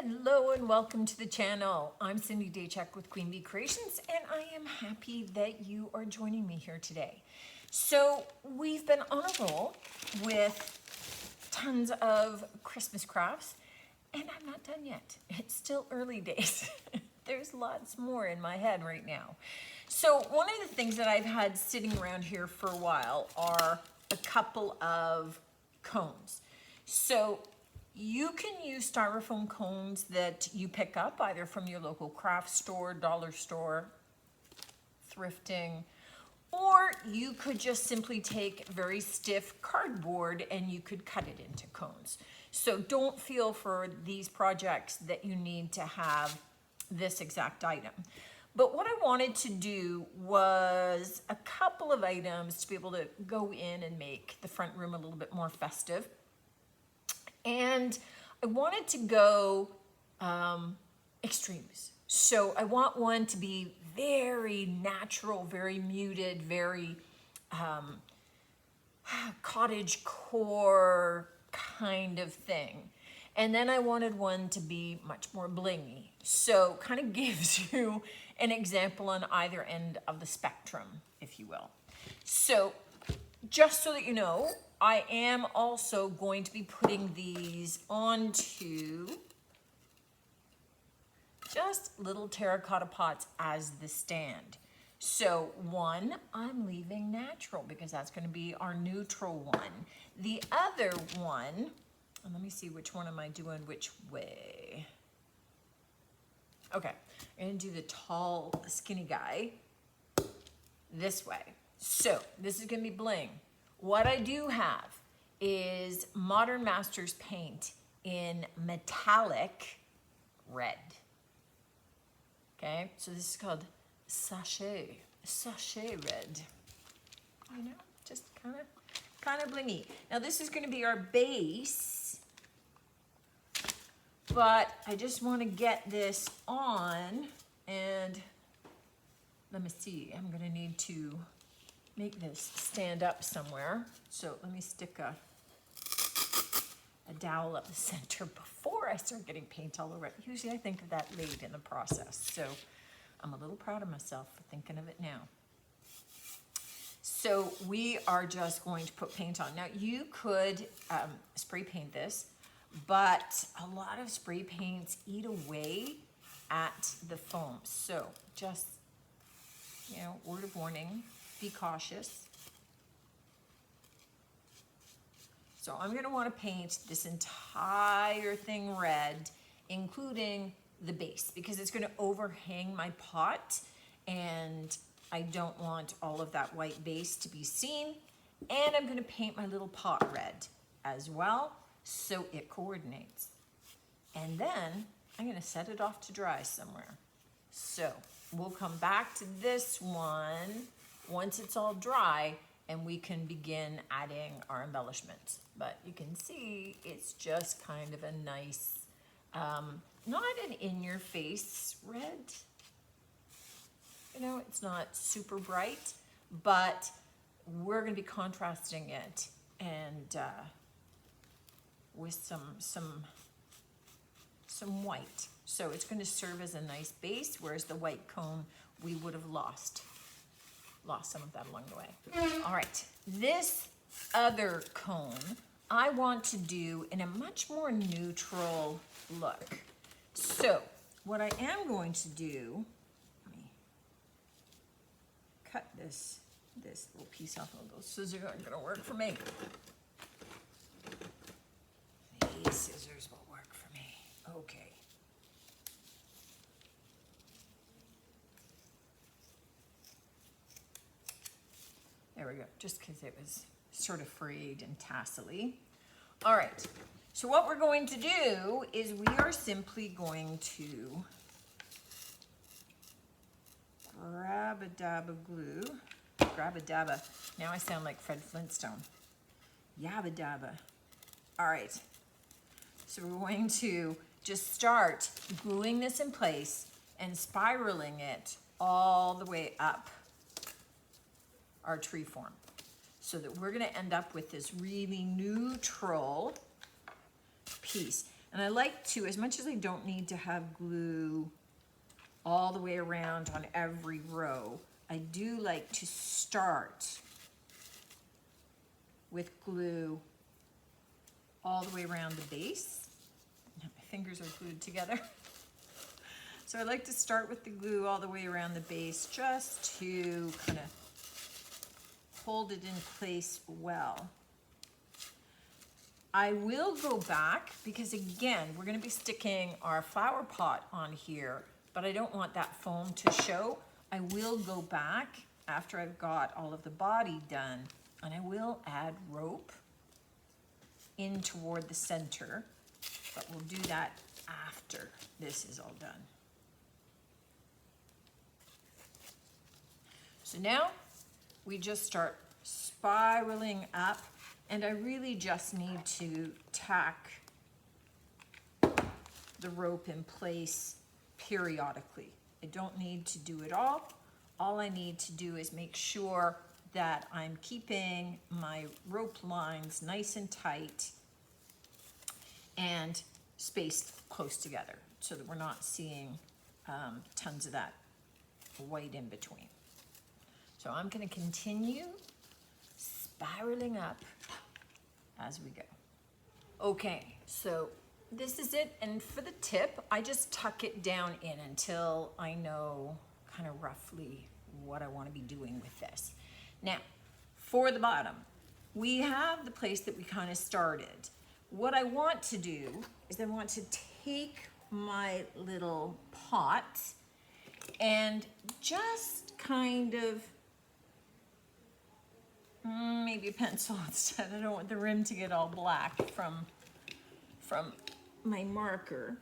Hello and welcome to the channel. I'm Cindy Daycheck with Queen Bee Creations, and I am happy that you are joining me here today. So we've been on a roll with tons of Christmas crafts, and I'm not done yet. It's still early days. There's lots more in my head right now. So one of the things that I've had sitting around here for a while are a couple of cones. So you can use styrofoam cones that you pick up either from your local craft store, dollar store, thrifting, or you could just simply take very stiff cardboard and you could cut it into cones. So don't feel for these projects that you need to have this exact item. But what I wanted to do was a couple of items to be able to go in and make the front room a little bit more festive. And I wanted to go extremes. So I want one to be very natural, very muted, very cottage core kind of thing. And then I wanted one to be much more blingy. So kind of gives you an example on either end of the spectrum, if you will. So just so that you know, I am also going to be putting these onto just little terracotta pots as the stand. So one, I'm leaving natural because that's going to be our neutral one. The other one, and let me see which one am I doing which way. Okay, I'm going to do the tall, skinny guy this way. So this is going to be bling. What I do have is Modern Masters paint in metallic red. Okay, so this is called sachet red. I know, just kind of blingy. Now this is going to be our base, but I just want to get this on, and let me see. I'm going to need to make this stand up somewhere. So let me stick a dowel up the center before I start getting paint all over it. Usually I think of that late in the process. So I'm a little proud of myself for thinking of it now. So we are just going to put paint on. Now you could spray paint this, but a lot of spray paints eat away at the foam. So just, you know, word of warning, be cautious. So I'm going to want to paint this entire thing red, including the base, because it's going to overhang my pot, and I don't want all of that white base to be seen. And I'm going to paint my little pot red as well, so it coordinates. And then I'm going to set it off to dry somewhere. So we'll come back to this one once it's all dry, and we can begin adding our embellishments. But you can see it's just kind of a nice, not an in-your-face red. You know, it's not super bright, but we're going to be contrasting it and with some white. So it's going to serve as a nice base, whereas the white cone we would have lost some of that along the way. All right, this other cone I want to do in a much more neutral look. So what I am going to do, let me cut this little piece off. Those scissors aren't going to work for me. These scissors will work for me. Okay. There we go, just because it was sort of frayed and tassely. All right, so what we're going to do is we are simply going to grab a dab of glue. Grab a dabba. Now I sound like Fred Flintstone. Yabba dabba. All right, so we're going to just start gluing this in place and spiraling it all the way up our tree form, so that we're going to end up with this really neutral piece. And I like to, as much as I don't need to have glue all the way around on every row, I do like to start with glue all the way around the base. My fingers are glued together. So I like to start with the glue all the way around the base just to kind of hold it in place well. I will go back because again, we're going to be sticking our flower pot on here, but I don't want that foam to show. I will go back after I've got all of the body done, and I will add rope in toward the center, but we'll do that after this is all done. So now we just start spiraling up, and I really just need to tack the rope in place periodically. I don't need to do it all. All I need to do is make sure that I'm keeping my rope lines nice and tight and spaced close together so that we're not seeing tons of that white in between. So I'm going to continue spiraling up as we go. Okay, so this is it, and for the tip, I just tuck it down in until I know kind of roughly what I want to be doing with this. Now, for the bottom, we have the place that we kind of started. What I want to do is I want to take my little pot and just kind of maybe a pencil instead. I don't want the rim to get all black from my marker,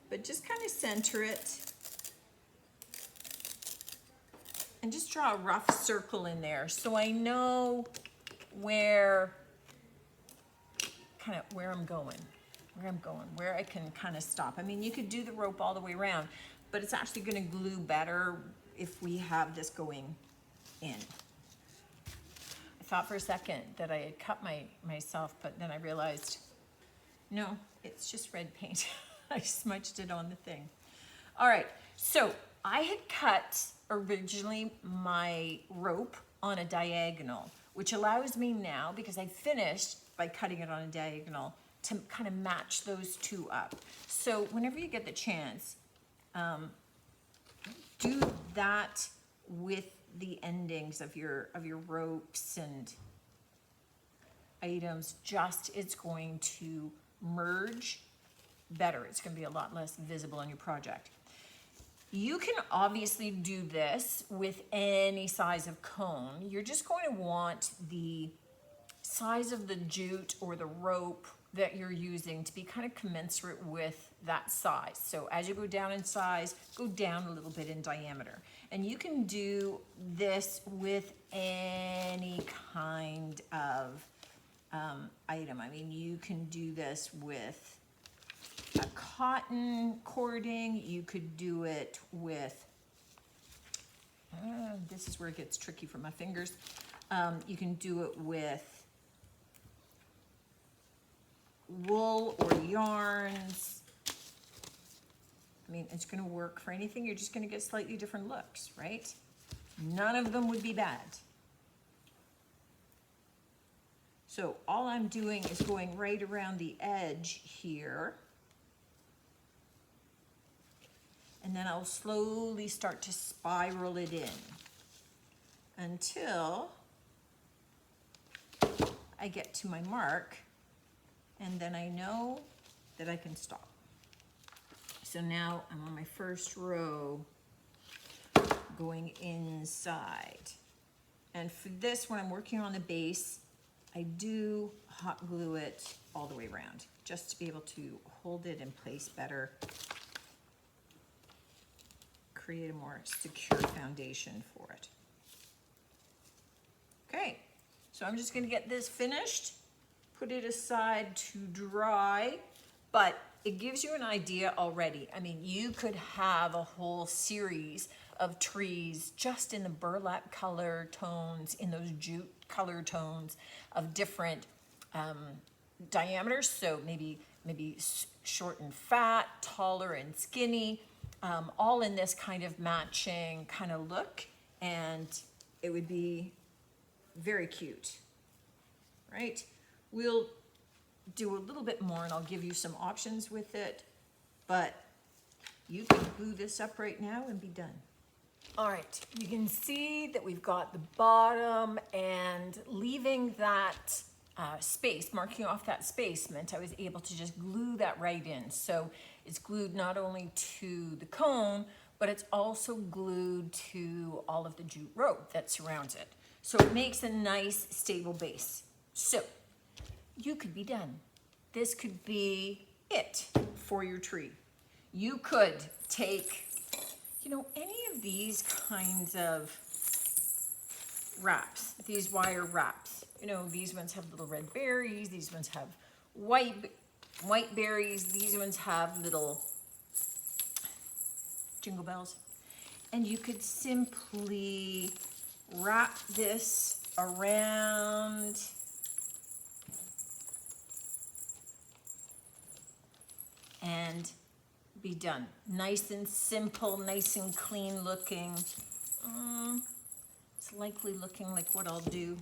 but just kind of center it and just draw a rough circle in there so I know where I'm going, where I can kind of stop. I mean, you could do the rope all the way around, but it's actually going to glue better if we have this going in. I thought for a second that I had cut myself, but then I realized, no, it's just red paint. I smudged it on the thing. All right, so I had cut originally my rope on a diagonal, which allows me now, because I finished by cutting it on a diagonal, to kind of match those two up. So whenever you get the chance, do that with the endings of your ropes and items. Just, it's going to merge better. It's going to be a lot less visible on your project. You can obviously do this with any size of cone. You're just going to want the size of the jute or the rope that you're using to be kind of commensurate with that size. So as you go down in size, go down a little bit in diameter. And you can do this with any kind of item. I mean, you can do this with a cotton cording. You could do it with, this is where it gets tricky for my fingers. You can do it with wool or yarns. I mean, it's going to work for anything. You're just going to get slightly different looks, right? None of them would be bad. So all I'm doing is going right around the edge here. And then I'll slowly start to spiral it in until I get to my mark, and then I know that I can stop. So now I'm on my first row going inside. And for this, when I'm working on the base, I do hot glue it all the way around just to be able to hold it in place better, create a more secure foundation for it. Okay, so I'm just gonna get this finished, put it aside to dry, but it gives you an idea already. I mean, you could have a whole series of trees just in the burlap color tones, in those jute color tones of different diameters. So maybe maybe short and fat, taller and skinny, all in this kind of matching kind of look, and it would be very cute, right? We'll do a little bit more and I'll give you some options with it, but you can glue this up right now and be done. All right, you can see that we've got the bottom, and leaving that space, marking off that space, meant I was able to just glue that right in. So it's glued not only to the cone, but it's also glued to all of the jute rope that surrounds it. So it makes a nice stable base. So you could be done. This could be it for your tree. You could take, you know, any of these kinds of wraps, these wire wraps. You know, these ones have little red berries, these ones have white berries, these ones have little jingle bells. And you could simply wrap this around and be done. Nice and simple, nice and clean looking. It's likely looking like what I'll do.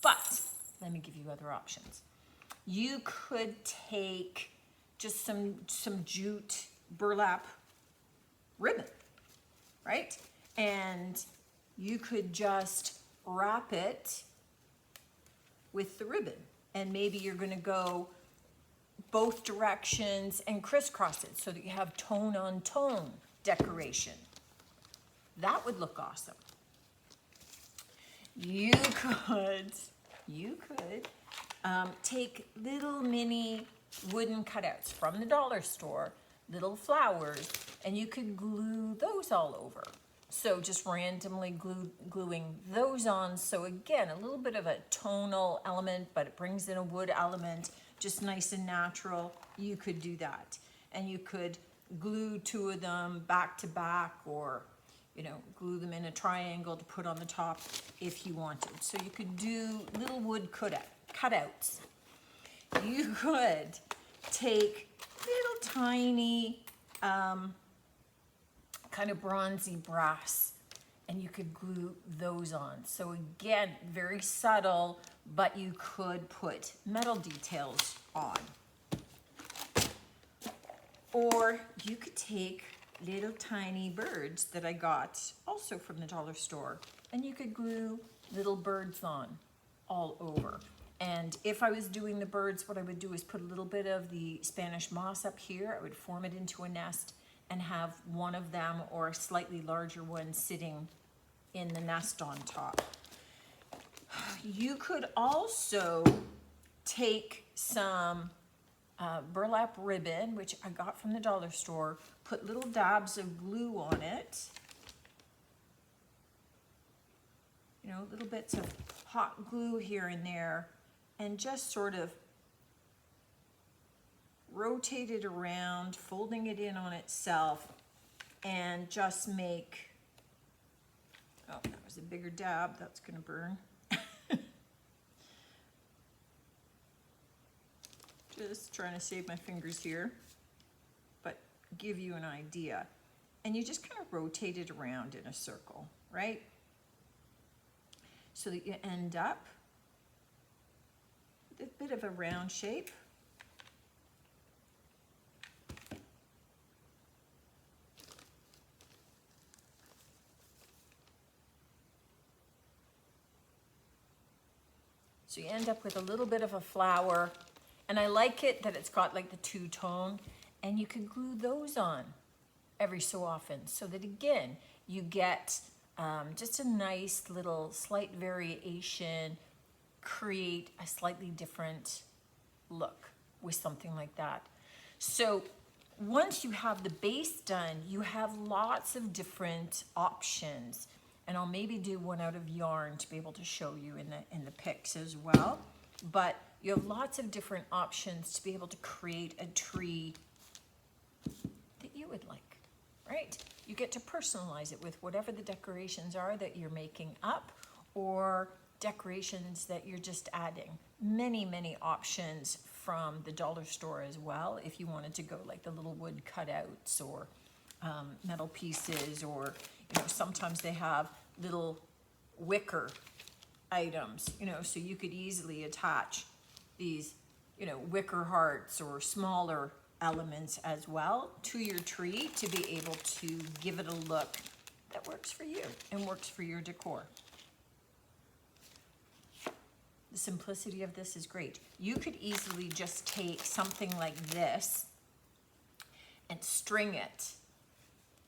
But let me give you other options. You could take just some jute burlap ribbon, right? And you could just wrap it with the ribbon. And maybe you're gonna go both directions and crisscross it so that you have tone on tone decoration. That would look awesome. You could take little mini wooden cutouts from the dollar store, little flowers, and you could glue those all over. So just randomly gluing those on. So again, a little bit of a tonal element, but it brings in a wood element, just nice and natural. You could do that. And you could glue two of them back to back, or, you know, glue them in a triangle to put on the top if you wanted. So you could do little wood cutouts. You could take little tiny kind of bronzy brass, and you could glue those on. So again, very subtle, but you could put metal details on. Or you could take little tiny birds that I got also from the dollar store, and you could glue little birds on all over. And if I was doing the birds, what I would do is put a little bit of the Spanish moss up here. I would form it into a nest and have one of them or a slightly larger one sitting in the nest on top. You could also take some burlap ribbon, which I got from the dollar store, put little dabs of glue on it, you know, little bits of hot glue here and there, and just sort of rotate it around, folding it in on itself, and just make, oh, that was a bigger dab, that's gonna burn. Just trying to save my fingers here, but give you an idea. And you just kind of rotate it around in a circle, right? So that you end up with a bit of a round shape. So you end up with a little bit of a flower. And I like it that it's got like the two-tone, and you can glue those on every so often so that, again, you get just a nice little slight variation, create a slightly different look with something like that. So once you have the base done, you have lots of different options. And I'll maybe do one out of yarn to be able to show you in the pics as well. But you have lots of different options to be able to create a tree that you would like, right? You get to personalize it with whatever the decorations are that you're making up, or decorations that you're just adding. Many, many options from the dollar store as well, if you wanted to go like the little wood cutouts or metal pieces, or, you know, sometimes they have little wicker items, you know, so you could easily attach these, you know, wicker hearts or smaller elements as well to your tree to be able to give it a look that works for you and works for your decor. The simplicity of this is great. You could easily just take something like this and string it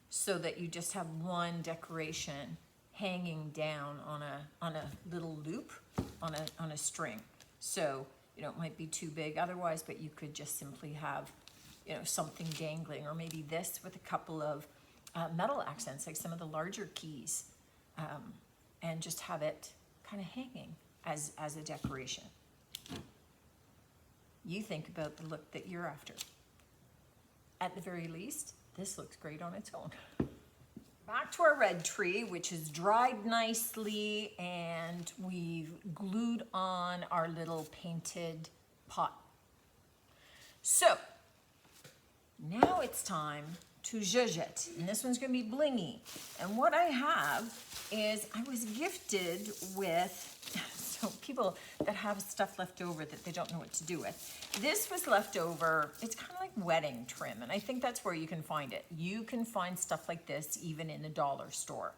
so that you just have one decoration hanging down on a little loop on a string. So, you know, it might be too big otherwise, but you could just simply have, you know, something dangling, or maybe this with a couple of metal accents, like some of the larger keys, and just have it kind of hanging as a decoration. You think about the look that you're after. At the very least, this looks great on its own. Back to our red tree, which is dried nicely, and we've glued on our little painted pot. So now it's time to zhuzh it, and this one's gonna be blingy. And what I have is, I was gifted with, so people that have stuff left over that they don't know what to do with. This was left over, it's kind of like wedding trim, and I think that's where you can find it. You can find stuff like this even in the dollar store.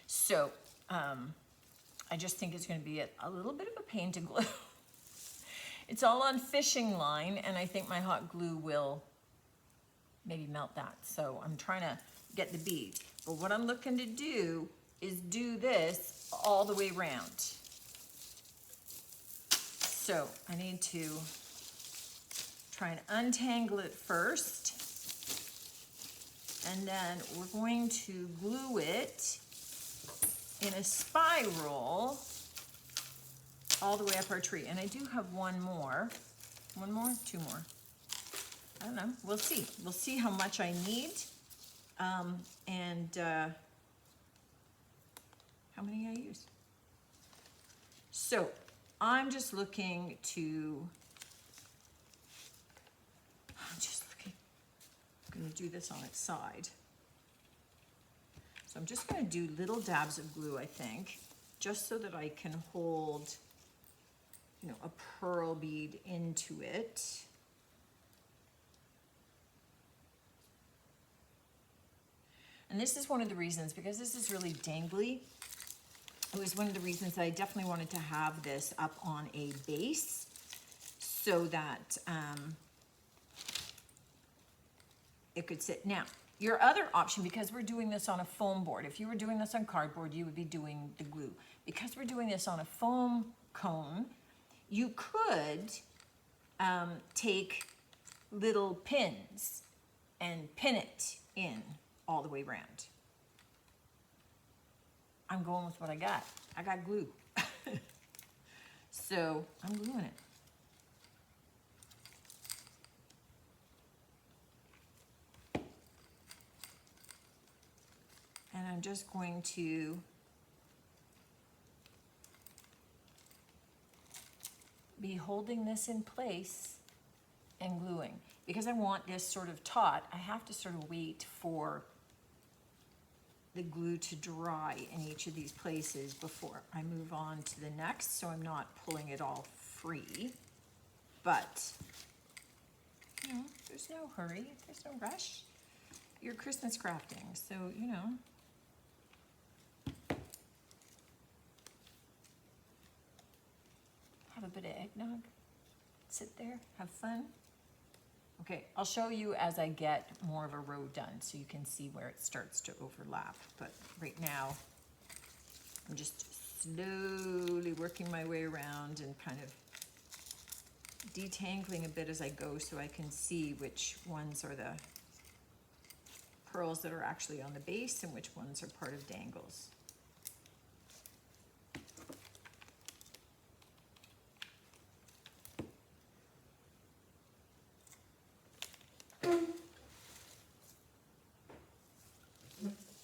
So I just think it's gonna be a little bit of a pain to glue. It's all on fishing line, and I think my hot glue will maybe melt that. So I'm trying to get the bead. But what I'm looking to do is do this all the way around. So I need to try and untangle it first. And then we're going to glue it in a spiral all the way up our tree. And I do have one more, two more. I don't know, we'll see. We'll see how much I need and how many I use. So I'm just looking to, I'm gonna do this on its side. So I'm just gonna do little dabs of glue, I think, just so that I can hold, you know, a pearl bead into it. And this is one of the reasons, because this is really dangly, it was one of the reasons that I definitely wanted to have this up on a base so that it could sit. Now, your other option, because we're doing this on a foam board, if you were doing this on cardboard, you would be doing the glue. Because we're doing this on a foam cone, you could take little pins and pin it in all the way around. I'm going with what I got. I got glue. So I'm gluing it. And I'm just going to be holding this in place and gluing. Because I want this sort of taut, I have to sort of wait for the glue to dry in each of these places before I move on to the next, so I'm not pulling it all free. But, you know, there's no hurry, there's no rush. You're Christmas crafting, so, you know. Have a bit of eggnog, sit there, have fun. Okay, I'll show you as I get more of a row done so you can see where it starts to overlap. But right now, I'm just slowly working my way around and kind of detangling a bit as I go so I can see which ones are the pearls that are actually on the base and which ones are part of dangles.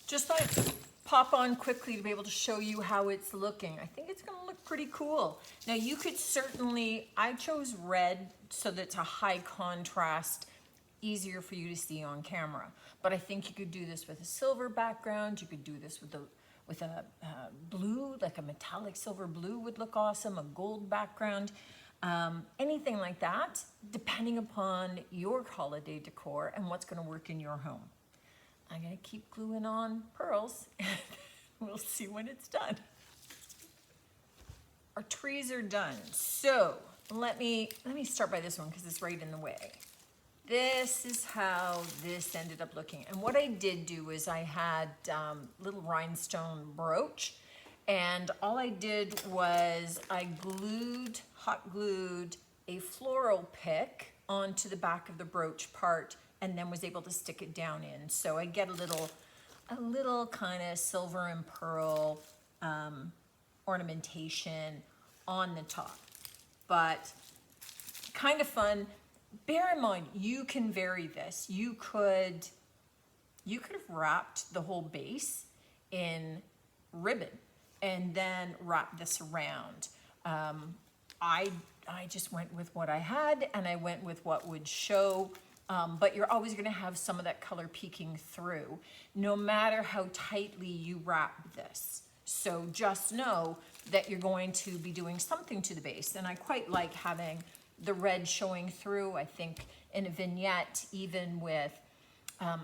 Just thought I'd pop on quickly to be able to show you how it's looking. I think it's gonna look pretty cool. Now you could certainly, I chose red so that it's a high contrast, easier for you to see on camera. But I think you could do this with a silver background. You could do this with a blue, like a metallic silver blue would look awesome, a gold background, anything like that, depending upon your holiday decor and what's going to work in your home. I'm going to keep gluing on pearls and we'll see when it's done. Our trees are done. So let me start by this one because it's right in the way. This is how this ended up looking. And what I did do is I had little rhinestone brooch, and all I did was I hot glued a floral pick onto the back of the brooch part and then was able to stick it down in. So I get a little kind of silver and pearl ornamentation on the top, but kind of fun. Bear in mind, you can vary this. You could have wrapped the whole base in ribbon and then wrap this around. I just went with what I had, and I went with what would show, but you're always gonna have some of that color peeking through, no matter how tightly you wrap this. So just know that you're going to be doing something to the base, and I quite like having the red showing through. I think in a vignette, even with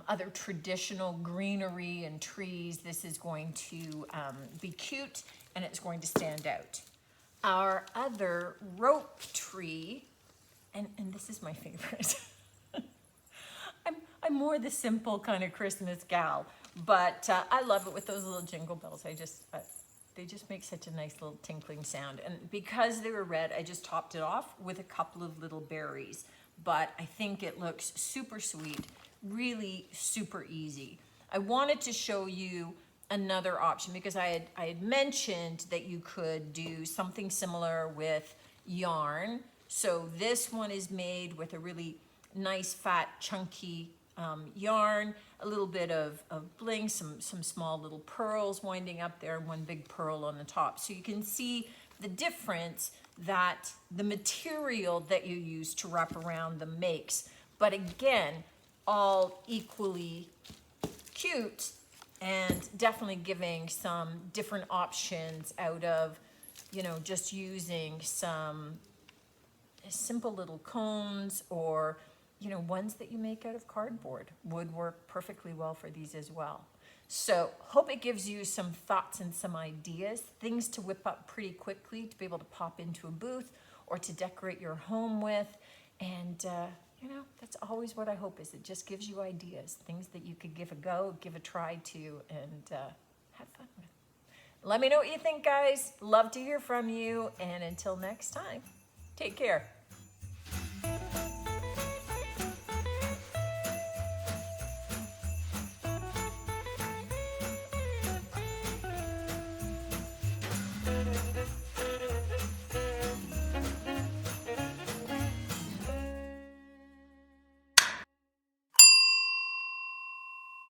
other traditional greenery and trees, this is going to be cute and it's going to stand out. Our other rope tree, and this is my favorite. I'm more the simple kind of Christmas gal, but I love it with those little jingle bells. They just make such a nice little tinkling sound. And because they were red, I just topped it off with a couple of little berries. But I think it looks super sweet, really super easy. I wanted to show you another option because I had mentioned that you could do something similar with yarn. So this one is made with a really nice, fat, chunky yarn, a little bit of bling, some small little pearls winding up there, and one big pearl on the top. So you can see the difference that the material that you use to wrap around them makes. But again, all equally cute and definitely giving some different options out of, just using some simple little cones or ones that you make out of cardboard would work perfectly well for these as well. So hope it gives you some thoughts and some ideas, things to whip up pretty quickly to be able to pop into a booth or to decorate your home with. And, that's always what I hope is it just gives you ideas, things that you could give a go, give a try to, and have fun with. Let me know what you think, guys. Love to hear from you. And until next time, take care.